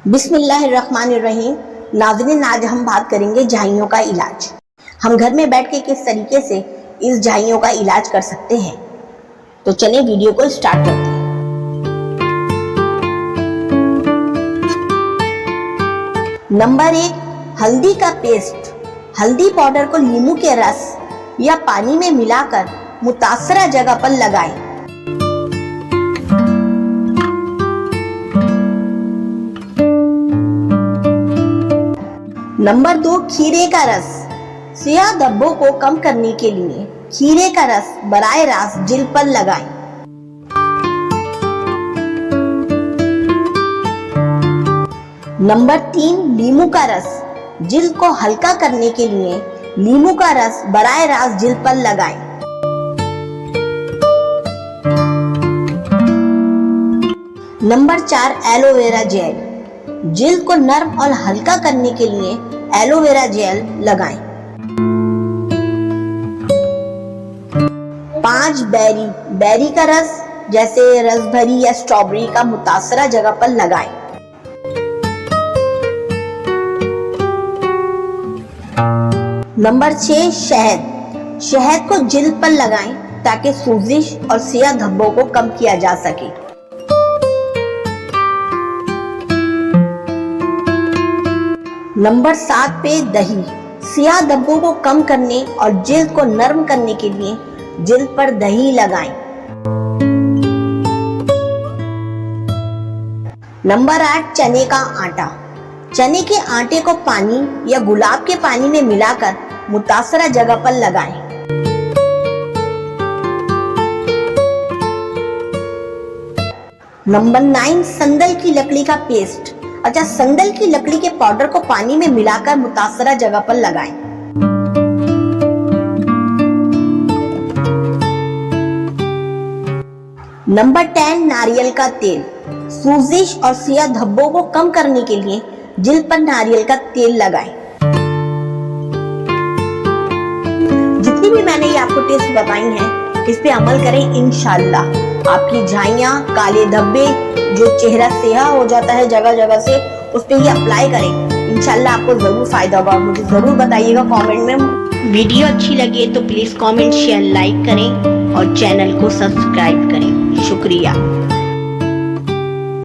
बिस्मिल्लाहिर्रहमानिर्रहीम। नाज़रीन, आज हम बात करेंगे झाइयों का इलाज। हम घर में बैठ के किस तरीके से इस झाइयों का इलाज कर सकते हैं। तो चलिए वीडियो को स्टार्ट करते हैं। नंबर 1, हल्दी का पेस्ट। हल्दी पाउडर को नींबू के रस या पानी में मिलाकर मुतासरा जगह पर लगाएं। नंबर 2, खीरे का रस। सियाह धब्बों को कम करने के लिए खीरे का रस बराह रास्त जिल्द पर लगाएं। नंबर 3, नींबू का रस। जिल्द को हल्का करने के लिए नींबू का रस बराह रास्त जिल्द पर लगाएं। Number 4, aloe vera gel. जिल्द को नर्म और हल्का करने के लिए एलोवेरा जेल लगाएं। 5, बेरी का रस जैसे रसभरी या स्ट्रॉबेरी का मुतासरा जगह पर लगाएं। नंबर 6, शहद को जिल्द पर लगाएं ताकि सूजिश और सियाह धब्बों को कम किया जा सके। नंबर 7 पे दही। सियाह धब्बों को कम करने और जिल्द को नरम करने के लिए जिल्द पर दही लगाएं। नंबर 8, चने का आटा। चने के आटे को पानी या गुलाब के पानी में मिलाकर मुतासरा जगह पर लगाएं। नंबर 9, संदल की लकड़ी का पेस्ट। अच्छा, संदल की लकड़ी के पाउडर को पानी में मिलाकर मुतासरा जगह पर लगाएं। नंबर 10, नारियल का तेल। सूजिश और सियाह धब्बों को कम करने के लिए जिल्द पर नारियल का तेल लगाएं। जितनी भी मैंने ये आपको टिप्स बताई हैं, इस पे अमल करें। इंशाल्लाह आपकी झाइयां, काले धब्बे, जो चेहरा सियाह हो जाता है जगह जगह से, उस पे ये अप्लाई करें। इंशाल्लाह आपको जरूर फायदा होगा। मुझे जरूर बताइएगा कमेंट में। वीडियो अच्छी लगे तो प्लीज कमेंट, शेयर, लाइक करें और चैनल को सब्सक्राइब करें। शुक्रिया।